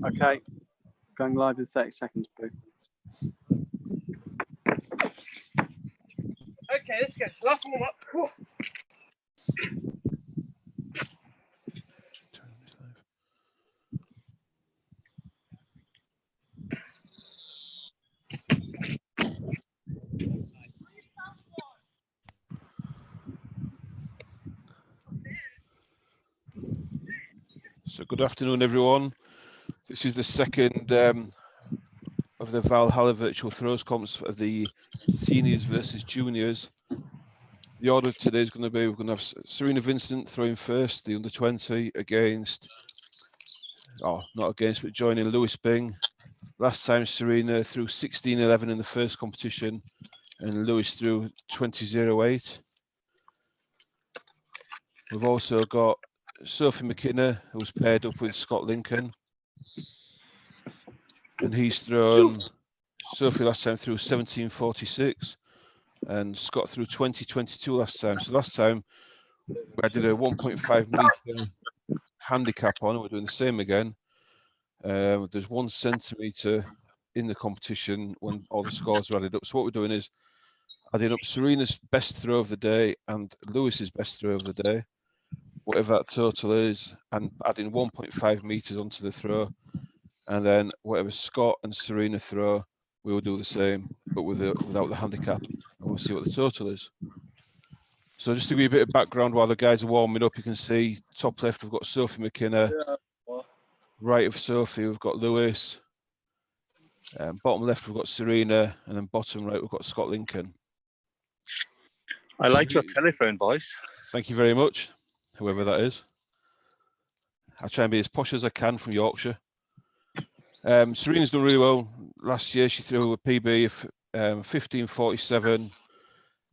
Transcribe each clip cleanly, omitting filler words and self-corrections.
Okay, going live in 30 seconds, Boo. Okay, let's go. Last warm up. Whew. So good afternoon, everyone. This is the second of the Valhalla virtual throws comps of the seniors versus juniors. The order today is going to be, we're going to have Serena Vincent throwing first, the under 20, against, not against, but joining Lewis Bing. Last time Serena threw 16-11 in the first competition and Lewis threw 20-08. We've also got Sophie McKenna, who was paired up with Scott Lincoln. And he's thrown, Sophie last time threw 17-46 and Scott threw 20-22 last time. So last time I did a 1.5 meter handicap on, we're doing the same again. There's 1 centimeter in the competition when all the scores are added up. So what we're doing is adding up Serena's best throw of the day and Lewis's best throw of the day, whatever that total is, and adding 1.5 meters onto the throw. And then whatever Scott and Serena throw, we will do the same, but without the handicap, and we'll see what the total is. So just to give you a bit of background while the guys are warming up, you can see top left we've got Sophie McKenna, right of Sophie we've got Lewis, bottom left we've got Serena, and then bottom right we've got Scott Lincoln. I like your telephone voice. Thank you very much, whoever that is. I'll try and be as posh as I can from Yorkshire. Serena's done really well. Last year she threw a PB of 15.47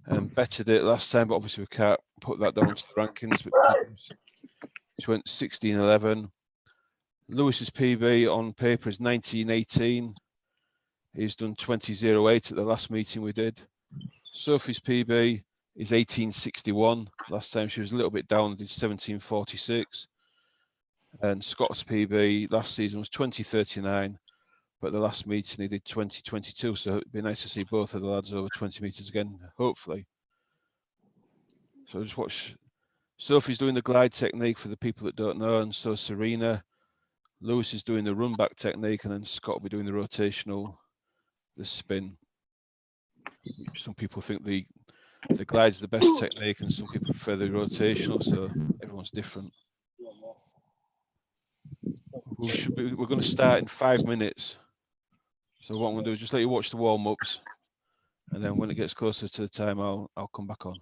and bettered it last time, but obviously we can't put that down to the rankings. But she went 16.11. Lewis's PB on paper is 19.18. He's done 20.08 at the last meeting we did. Sophie's PB is 18.61. Last time she was a little bit down and did 17.46. And Scott's PB last season was 20.39, but the last meeting he did 20.22. So it'd be nice to see both of the lads over 20 meters again, hopefully. So just watch. Sophie's doing the glide technique for the people that don't know, and so Serena. Lewis is doing the run back technique, and then Scott will be doing the rotational, the spin. Some people think the glide's the best technique, and some people prefer the rotational. So everyone's different. We're going to start in 5 minutes. So what I'm going to do is just let you watch the warm-ups, and then when it gets closer to the time, I'll come back on.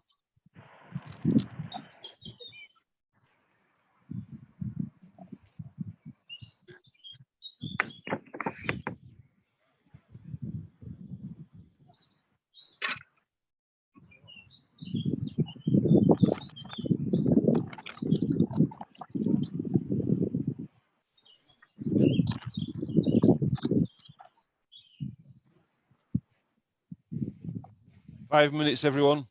Five minutes, everyone.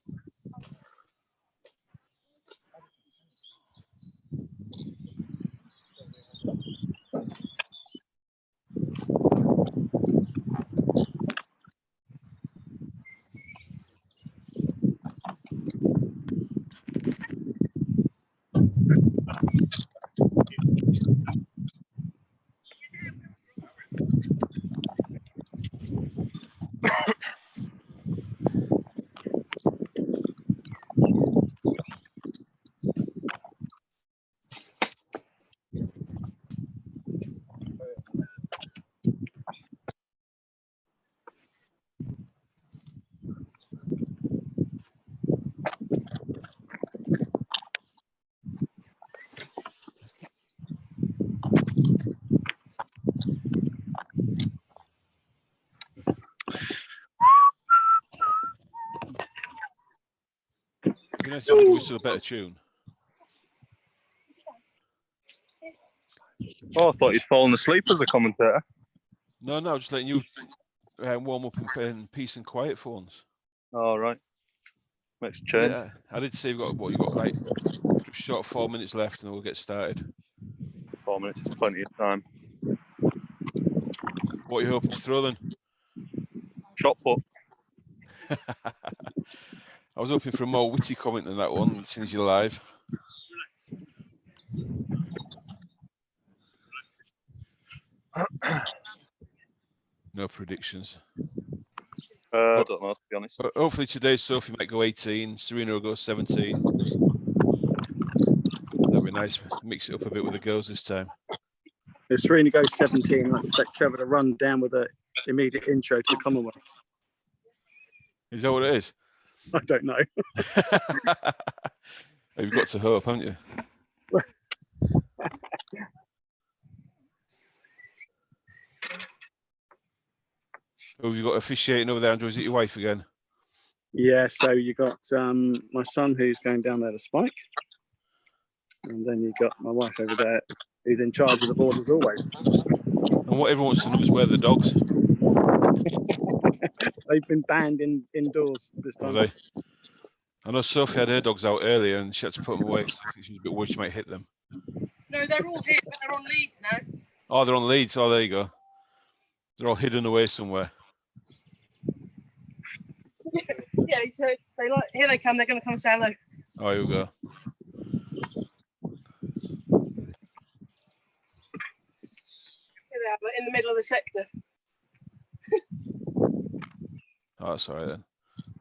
You know, to whistle a better tune. Oh, I thought you'd fallen asleep as a commentator. No, just letting you warm up in peace and quiet for once. All right. Makes a change. Yeah, I did say you've got like short 4 minutes left, and then we'll get started. 4 4 minutes is plenty of time. What are you hoping to throw then? Shot put. I was hoping for a more witty comment than that one, since you're live. No predictions. I don't know, to be honest. But hopefully today Sophie might go 18, Serena will go 17. That'd be nice. Mix it up a bit with the girls this time. If Serena goes 17, I expect Trevor to run down with an immediate intro to the Commonwealth. Is that what it is? I don't know. You've got to hope, haven't you? Who have you got officiating over there, Andrew? Is it your wife again? Yeah, so you got my son who's going down there to spike. And then you got my wife over there who's in charge of the board as always. And what everyone wants to know is where are the dogs? They've been banned indoors this time. Have they? I know Sophie had her dogs out earlier and she had to put them away because I think she was a bit worried she might hit them. No, they're all here, but they're on leads now. Oh, they're on leads. Oh, there you go. They're all hidden away somewhere. Yeah, so they like here they come. They're going to come and say hello. Oh, here we go. Here they are, but in the middle of the sector. Oh, that's all right then.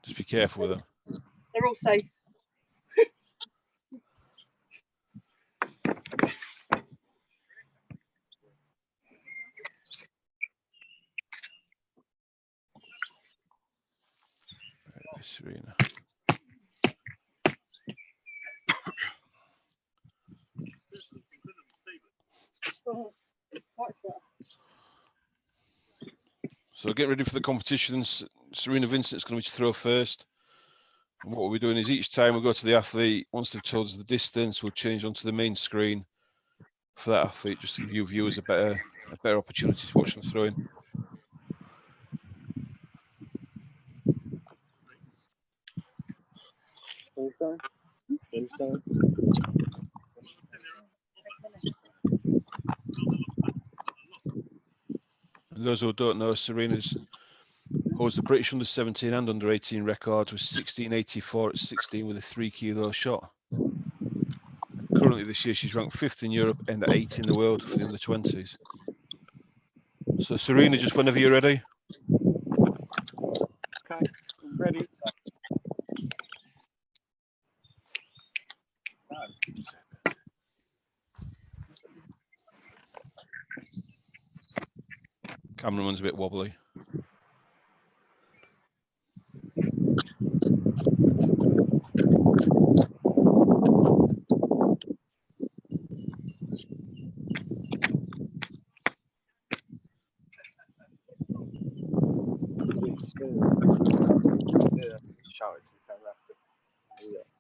Just be careful with them. They're all safe. Serena. So get ready for the competition. Serena Vincent's going to throw first. And what we're doing is each time we go to the athlete, once they've told us the distance, we'll change onto the main screen for that athlete, just to give you viewers a better opportunity to watch them throwing. And those who don't know, Serena's holds the British under 17 and under 18 record with 1684 at 16 with a 3 kilo shot. Currently this year she's ranked 5th in Europe and 8th in the world for the under 20s. So Serena, just whenever you're ready. Okay, I'm ready. Cameraman's a bit wobbly.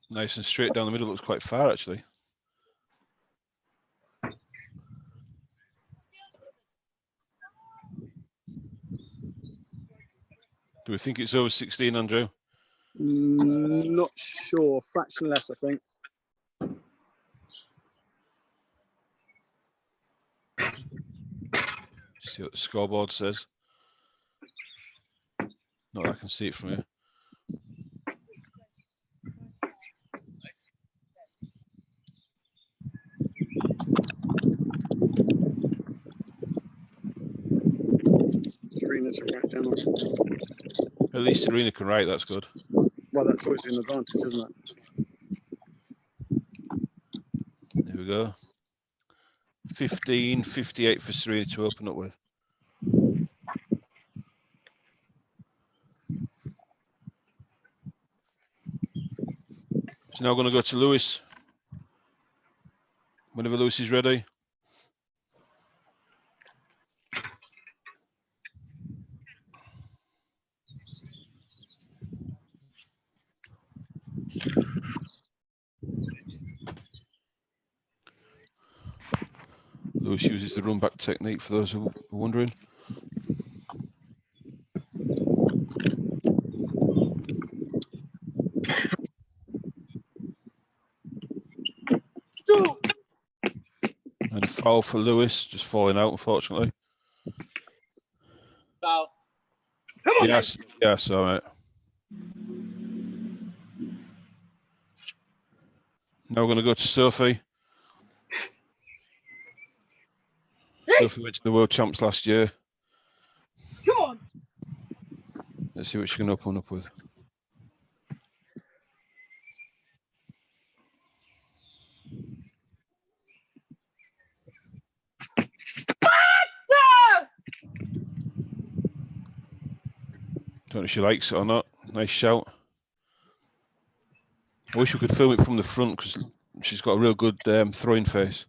Nice and straight down the middle. Looks quite far actually. Do we think it's over 16, Andrew? Not sure. Fraction less, I think. See what the scoreboard says. Not that I can see it from here. Serena's right down. At least Serena can write, that's good. Well, that's always an advantage, isn't it? There we go. 15.58 for Serena to open up with. So now going to go to Lewis. Whenever Lewis is ready. Lewis uses the run back technique for those who are wondering. And foul for Lewis, just falling out, unfortunately. Foul. Come on, Yes, yes, all right. Now we're going to go to Sophie. Sophie went to the World Champs last year. Come on. Let's see what she can open up with. Don't know if she likes it or not. Nice shout. I wish we could film it from the front because she's got a real good throwing face.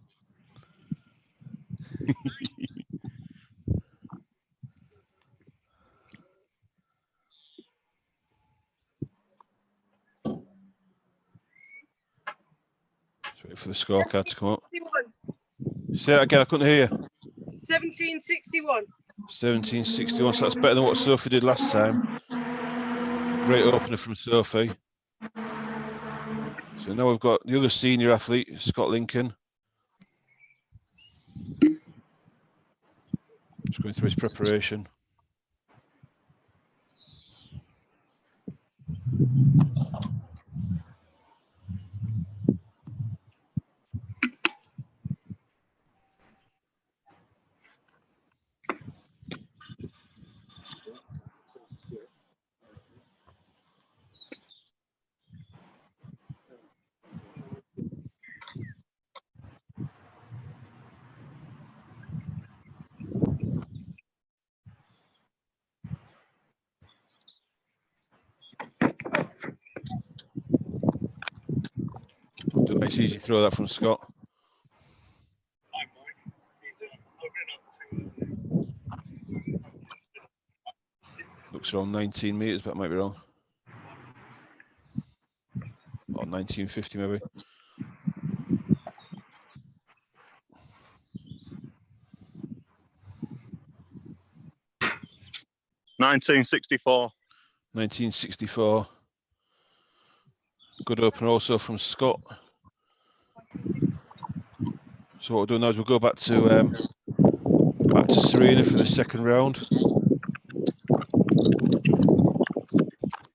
Just wait for the scorecard to come up. 61. Say that again, I couldn't hear you. 1761. 1761, so that's better than what Sophie did last time. Great opener from Sophie. So now we've got the other senior athlete, Scott Lincoln. Just going through his preparation. Nice easy throw that from Scott. Looks around 19 meters, but I might be wrong. Or 1950 maybe. $19.64. 1964. Good opener also from Scott. So what we'll do now is we'll go back to Serena for the second round.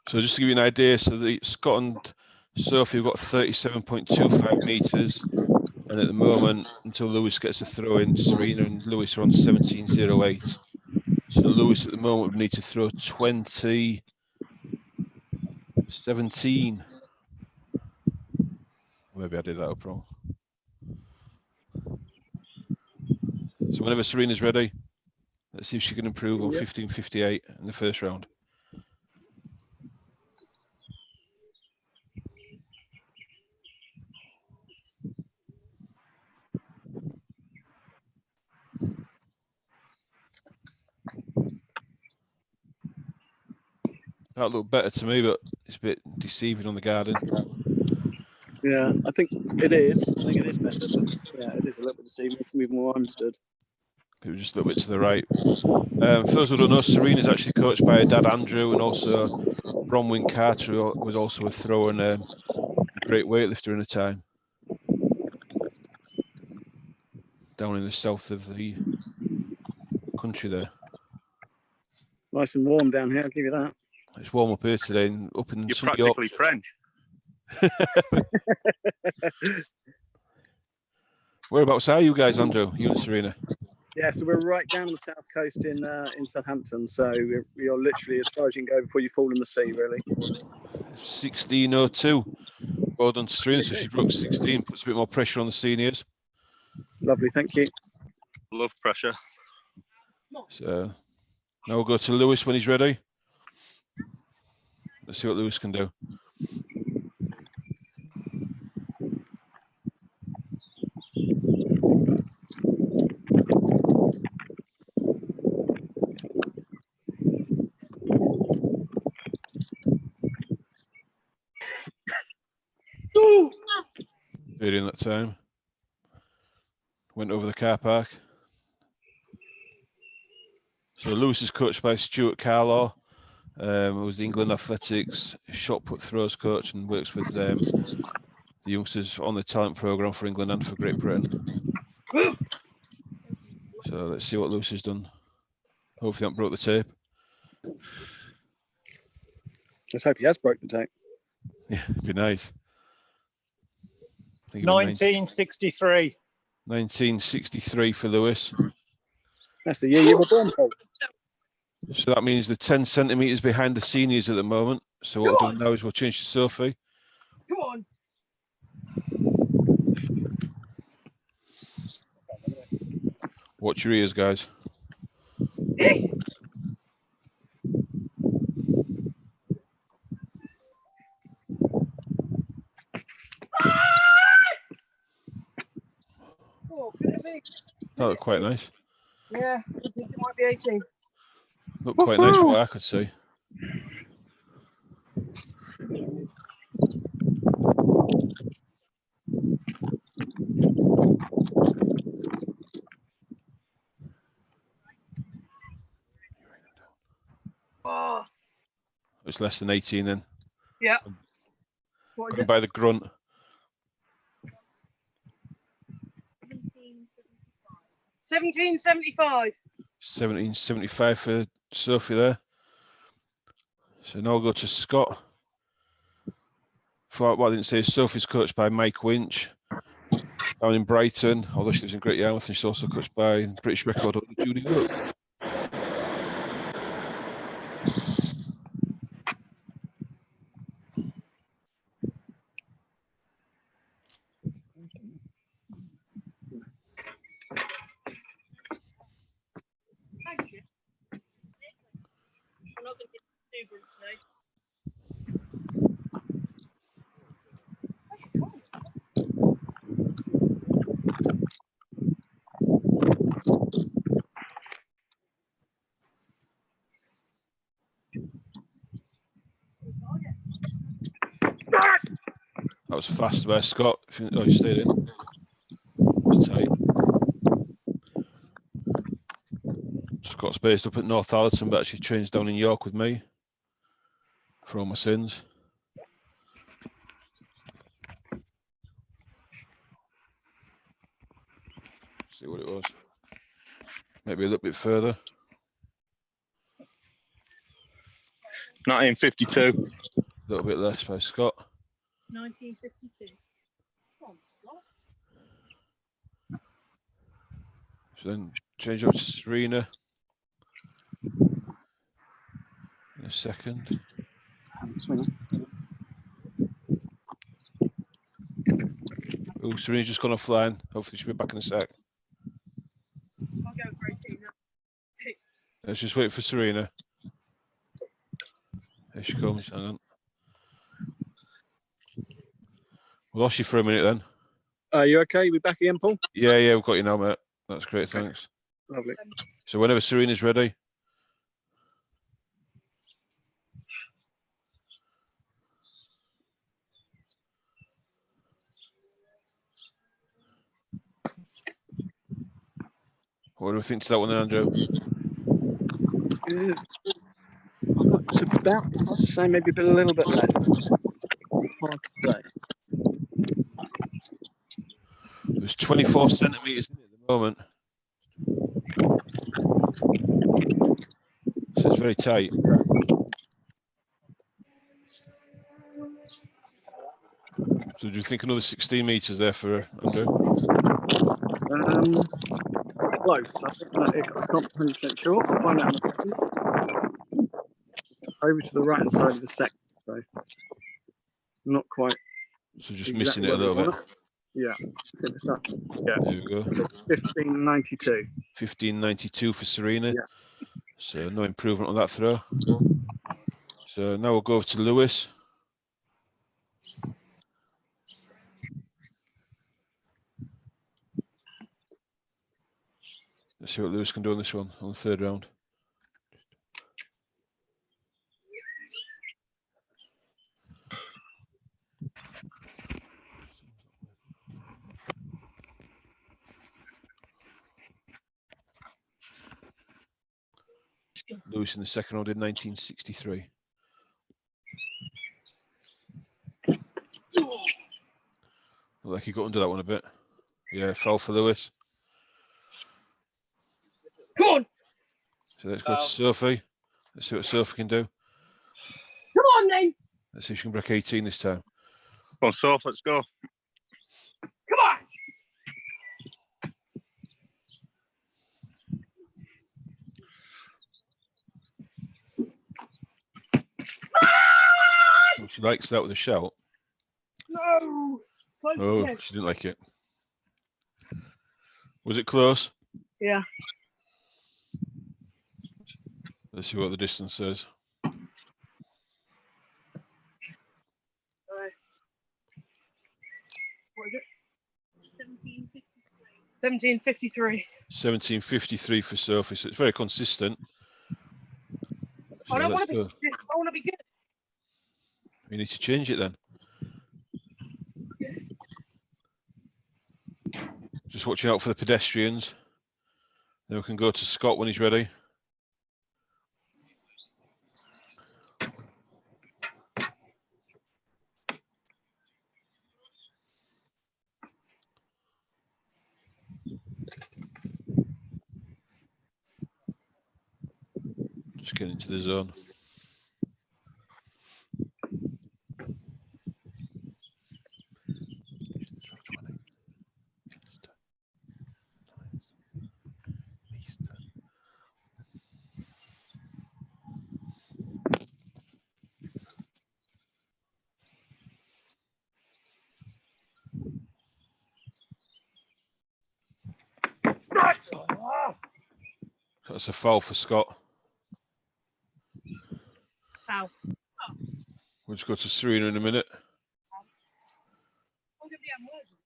So just to give you an idea, so Scott and Sophie have got 37.25 meters, and at the moment, until Lewis gets a throw in, Serena and Lewis are on 17.08. So Lewis at the moment would need to throw 20.17. Maybe I did that up wrong. So whenever Serena's ready, let's see if she can improve on 15.58 in the first round. That looked better to me, but it's a bit deceiving on the garden. Yeah, I think it is. I think it is better, but yeah, it is a little bit deceiving from even where I'm stood. It was just a little bit to the right. For those who don't know, Serena's actually coached by her dad Andrew, and also Bronwyn Carter, who was also a thrower and a great weightlifter in the time. Down in the south of the country there. Nice and warm down here, I'll give you that. It's warm up here today, and up in You're sunny practically French. Whereabouts are you guys, Andrew? You and Serena? Yeah, so we're right down on the south coast in Southampton. So you're literally as far as you can go before you fall in the sea, really. 16.02. Well done to Serena. So she broke 16, puts a bit more pressure on the seniors. Lovely, thank you. Love pressure. So now we'll go to Lewis when he's ready. Let's see what Lewis can do. Early in that time. Went over the car park. So Lewis is coached by Stuart Carlaw, who was the England Athletics shot put throws coach and works with the youngsters on the talent programme for England and for Great Britain. So let's see what Lewis has done. Hopefully, he hasn't broke the tape. Let's hope he has broke the tape. Yeah, it'd be nice. 1963. 1963 for Lewis. That's the year you were born, Paul. So that means they're 10 centimetres behind the seniors at the moment. So what we'll do now is we'll change to Sophie. Come on. Watch your ears, guys. Oh, could it be? That looked quite nice. Yeah, I think it might be 18. Looked quite nice from what I could see. Oh, It's less than 18 then. yeah. What is Going it? by the grunt. 1775. 1775 for Sophie there. So now we'll go to Scott. For what I didn't say, Sophie's coached by Mike Winch down in Brighton, although she lives in Great Yarmouth, and she's also coached by British record holder Judy Wood. Thank you. I'm not going to get too good today. That was fast by Scott. Oh, he stayed in. It's tight. Scott's based up at Northallerton, but actually trains down in York with me for all my sins. See what it was. Maybe a little bit further. 1952. A little bit less by Scott. 1952. Come on, Scott. So then change over to Serena in a second. Oh, Serena's just gone offline. Hopefully she'll be back in a sec. I'll go for 18 now. Let's just wait for Serena. Here she comes. Hang on. We lost you for a minute then. Are you okay? We back again, Paul? Yeah, we've got you now, mate. That's great, thanks. Lovely. So whenever Serena's ready. What do we think to that one then, Andrew? It's about the same, maybe a little bit less. Hard to say. There's 24 centimetres in it at the moment. So it's very tight. So do you think another 16 metres there for Andrew? Close. I can't 100% sure. I'll find out in a second. Over to the right hand side of the second, so not quite. So just exactly missing it a where we little bit. want it. Yeah, I think it's that. Yeah, There we go. 1592. 1592 for Serena. Yeah. So no improvement on that throw. So now we'll go over to Lewis. Let's see what Lewis can do on this one, on the third round. Lewis in the second round in 1963. Looked like he got under that one a bit. Yeah, foul for Lewis. So let's go to Sophie. Let's see what Sophie can do. Come on then. Let's see if she can break 18 this time. Come on, Soph, let's go. Come on. Oh, she likes that with a shout. No. Close Oh, again. she didn't like it. Was it close? Yeah. Let's see what the distance says. What is it? 1753. 1753 for Sophie, so it's very consistent. So I don't want let's to be. go. I want to be good. You need to change it then. Just watching out for the pedestrians. Then we can go to Scott when he's ready. Just get into the zone. That's a foul for Scott. Foul. We'll just go to Serena in a minute. I'm gonna be emergency.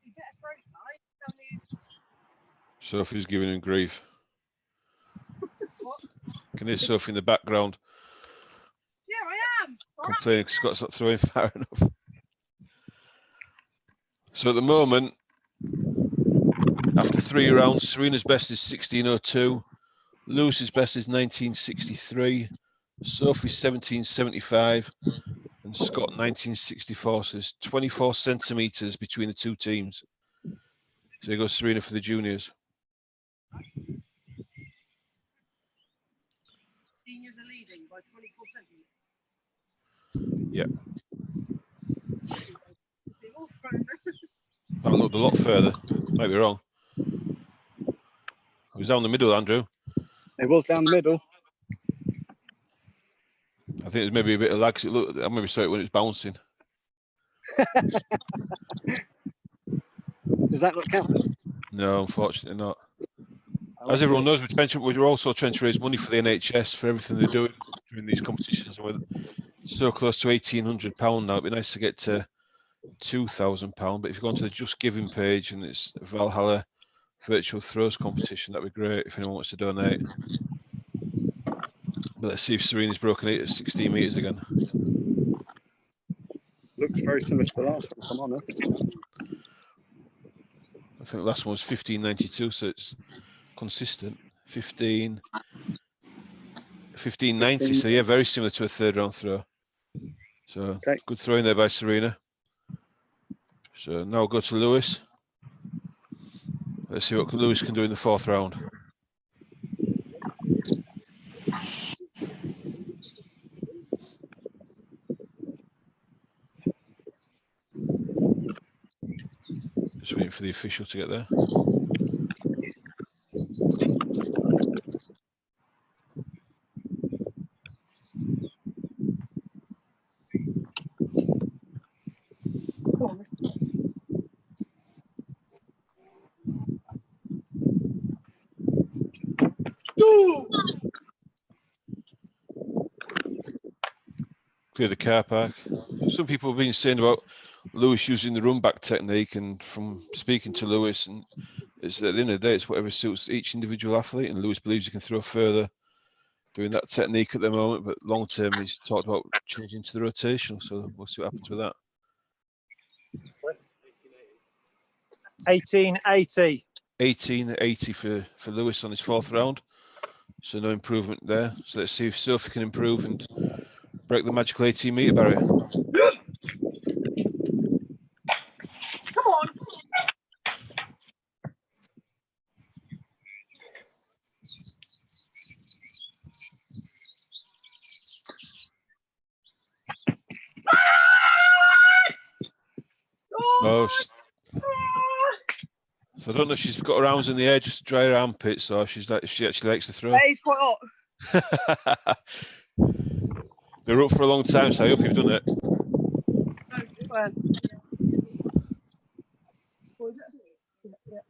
You get a break, right? Tell me. Sophie's giving him grief. What? Can hear Sophie in the background Yeah, I am. All right. complaining Scott's not throwing far enough. So at the moment, after 3 rounds, Serena's best is 16:02. Lewis's best is 1963. Sophie's 1775. And Scott 1964. So there's 24 centimetres between the two teams. So here goes Serena for the juniors. Seniors are leading by 24 centimetres. Yeah. See, all thrown. That looked a lot further. Might be wrong. It was down the middle, Andrew. It was down the middle. I think there's maybe a bit of lag. 'Cause it looked, I maybe saw it when it was bouncing. Does that not count? No, unfortunately not. As everyone knows, we're also trying to raise money for the NHS for everything they're doing during these competitions. We're so close to £1,800 now. It'd be nice to get to £2,000. But if you go onto the Just Giving page and it's Valhalla virtual throws competition, that'd be great if anyone wants to donate. But let's see if Serena's broken it at 16 metres again. Looks very similar to the last one. Come on, then. I think the last one was 1592, so it's consistent. 1590, so yeah, very similar to a third round throw. So okay. Good throw in there by Serena. So now we'll go to Lewis. Let's see what Lewis can do in the 4th round. Just waiting for the official to get there. Clear the car park. Some people have been saying about Lewis using the run back technique, and from speaking to Lewis, and it's at the end of the day, it's whatever suits each individual athlete, and Lewis believes he can throw further doing that technique at the moment, but long term he's talked about changing to the rotational, so we'll see what happens with that. 1880. 1880 for Lewis on his 4th round, so no improvement there. So let's see if Sophie can improve and break the magical 18-metre barrier. Come on. So I don't know if she's got her arms in the air just to dry her armpits, or if she actually likes to throw. It is quite hot. They're up for a long time, so I hope you've done it. No, fine. What is it? Yeah.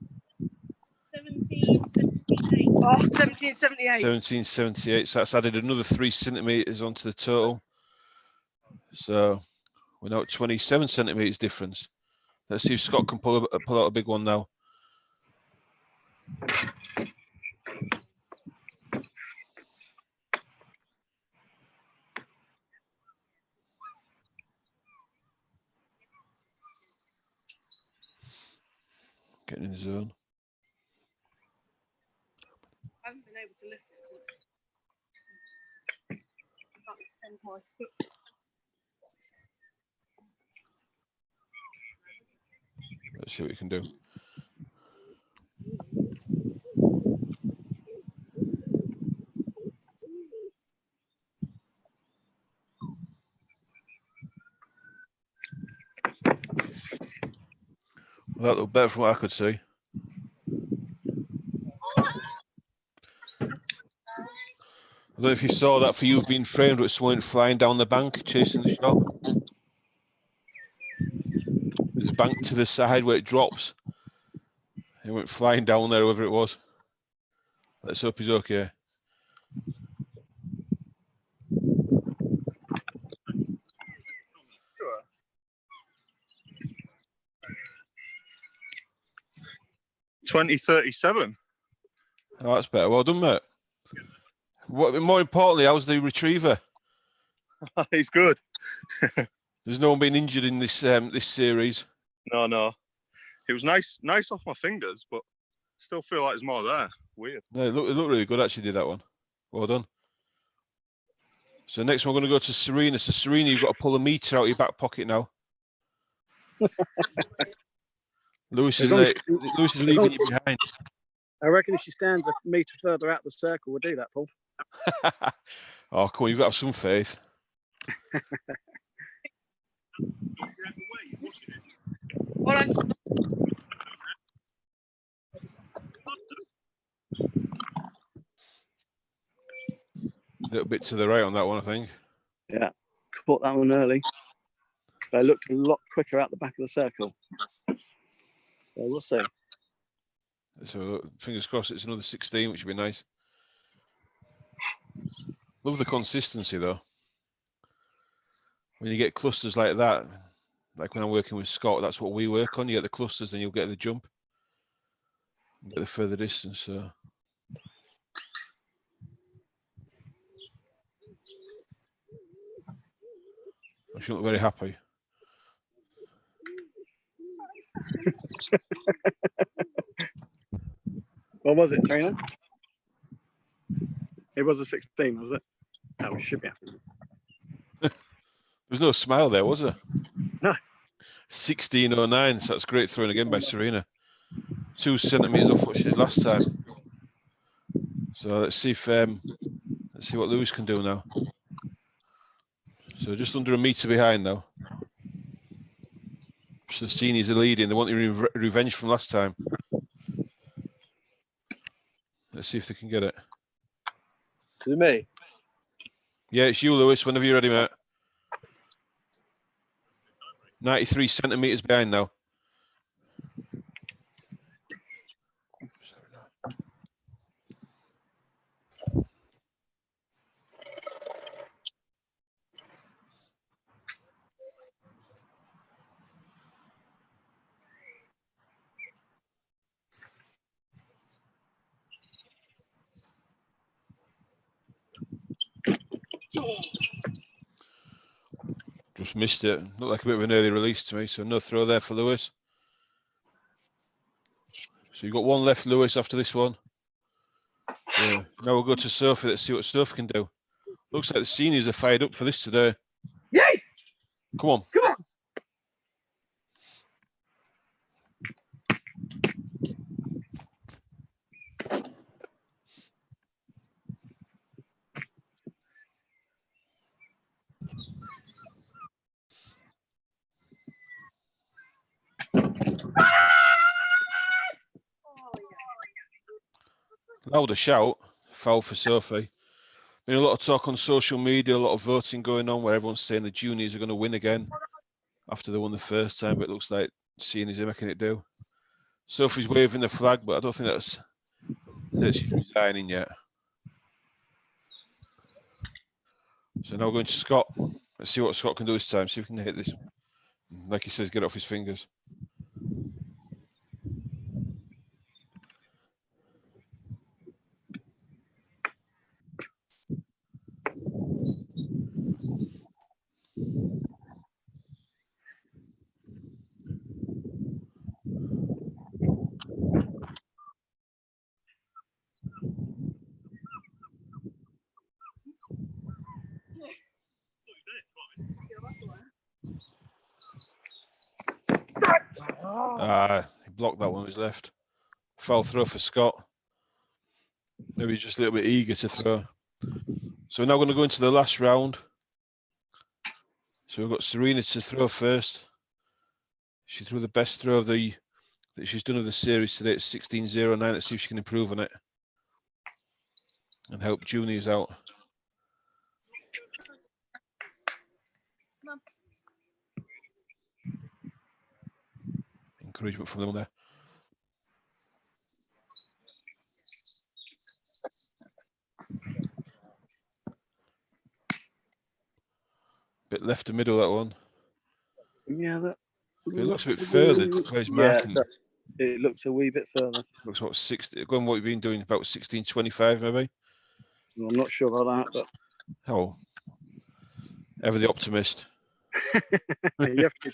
1778. Oh, 1778. 1778. So that's added another 3 centimeters onto the total. So we're now at 27 centimeters difference. Let's see if Scott can pull out a big one now. Getting in the zone. I haven't been able to lift it since I can't extend my foot. Let's see what you can do. Well, that looked better from what I could see. I don't know if you saw that for You've Been Framed, with someone flying down the bank chasing the shot. There's a bank to the side where it drops. He went flying down there, whoever it was. Let's hope he's okay. $20.37. Oh, that's better. Well done, mate. More importantly, how's the retriever? He's good. There's no one been injured in this this series. No. It was nice off my fingers, but still feel like there's more there. Weird. No, it looked really good, actually, did that one. Well done. So next one, we're going to go to Serena. So Serena, you've got to pull a meter out of your back pocket now. Lewis is leaving you behind. I reckon if she stands a metre further out the circle, we'll do that, Paul. Oh, come on, you've got to have some faith. Well, A little bit to the right on that one, I think. Yeah, caught that one early. They looked a lot quicker out the back of the circle. So we'll see. So fingers crossed it's another 16, which would be nice. Love the consistency, though. When you get clusters like that, like when I'm working with Scott, that's what we work on. You get the clusters, then you'll get the jump. You get the further distance. So. I shouldn't look very happy. What was it, Trina? It was a 16, was it? Oh, we should be happy. There's no smile there, was there? No. 16.09, so that's great throwing again by Serena. 2 centimeters off what she did last time. So let's see what Lewis can do now. So just under a meter behind now. So the seniors are leading. They want revenge from last time. Let's see if they can get it. Is it me? Yeah, it's you, Lewis. Whenever you're ready, mate. 93 centimeters behind now. Just missed it. Looked like a bit of an early release to me, so no throw there for Lewis. So you've got one left, Lewis, after this one. Yeah. Now we'll go to Sophie. Let's see what Sophie can do. Looks like the seniors are fired up for this today. Yay! Come on. Come on! Louder shout, foul for Sophie. Been a lot of talk on social media, a lot of voting going on where everyone's saying the juniors are going to win again after they won the first time, but it looks like seniors are making it do. Sophie's waving the flag, but I don't think that's that she's resigning yet. So now we're going to Scott. Let's see what Scott can do this time. See if he can hit this. Like he says, get it off his fingers. He blocked that one with his left. Foul throw for Scott. Maybe he's just a little bit eager to throw. So we're now going to go into the last round. So we've got Serena to throw first. She threw the best throw that she's done of the series today at 16.09. Let's see if she can improve on it and help juniors out. Encouragement from them there. Bit left to middle, that one. Yeah, that. It looks a bit further where he's marking. It looks a wee bit further. Looks about 60. Going what you've been doing, about 16.25 maybe. I'm not sure about that, but Oh, ever the optimist. you have to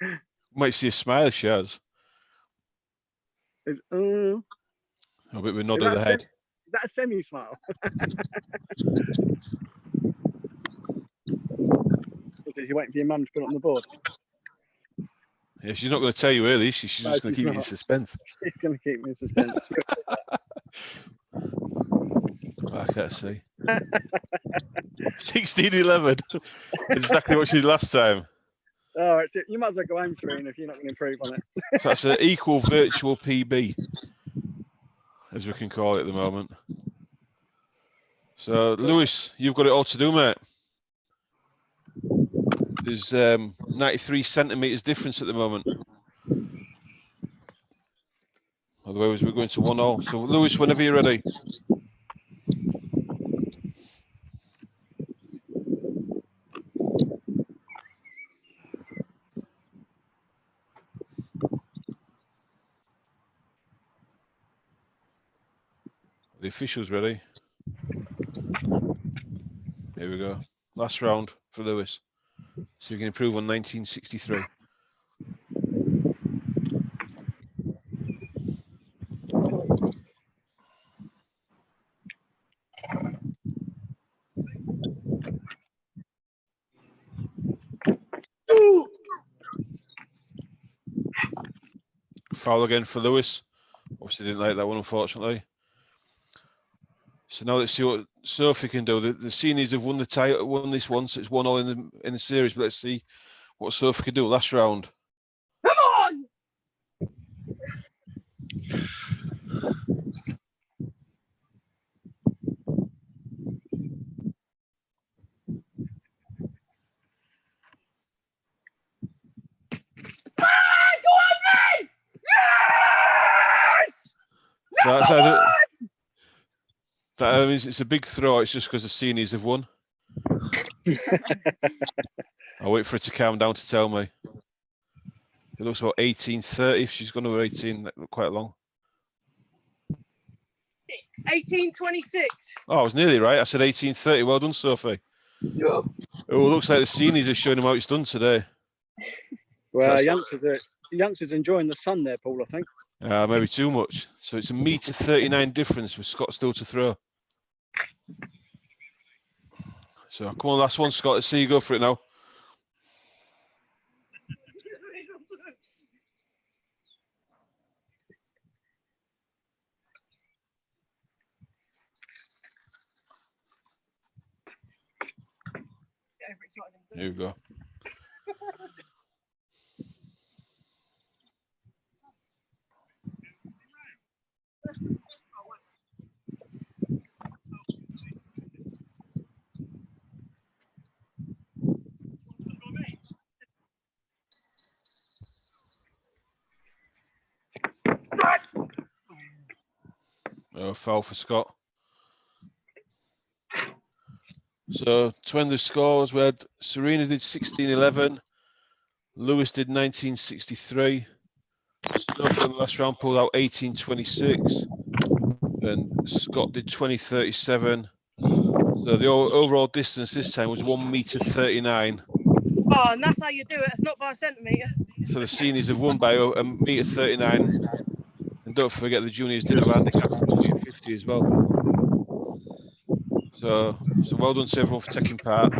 be Might see a smile if she has. A bit of a nod of the head. Is that a semi-smile? Is you waiting for your mum to put it on the board? Yeah, she's not going to tell you early. She's just going to keep you in suspense. She's going to keep me in suspense. I can't see. 16.11. Exactly what she did last time. All right, so you might as well go home, Serena, if you're not going to improve on it. That's an equal virtual PB, as we can call it at the moment. So, Lewis, you've got it all to do, mate. There's 93 centimetres difference at the moment. Otherwise, we're going to 1-1. So, Lewis, whenever you're ready. The officials ready. Here we go. Last round for Lewis. See if we can improve on 1963. Foul again for Lewis. Obviously didn't like that one, unfortunately. So now let's see what Sophie can do. The seniors have won the title, won this one, so it's 1-1 in the series. But let's see what Sophie can do last round. Come on! Go on, me! Yes! So that's either, that means it's a big throw. It's just because the seniors have won. I'll wait for her to calm down to tell me. It looks about 18.30. If she's gone over 18, that looked quite long. 18:26. Oh, I was nearly right. I said 18.30. Well done, Sophie. Yeah. Oh, it looks like the seniors are showing him how it's done today. Well, youngsters enjoying the sun there, Paul, I think. Maybe too much. So it's a metre 39 difference with Scott still to throw. So come on, last one, Scott. Let's see you go for it now. Here we go. No foul for Scott. So to end the scores, we had Serena did 1611, Lewis did 1963, Stuff in the last round pulled out 1826, and Scott did 2037. So the overall distance this time was 1m39. Oh, and that's how you do it. It's not by a centimetre. So the seniors have won by 1m39. And don't forget the juniors did have a handicap of 1m50 as well. So well done to everyone for taking part.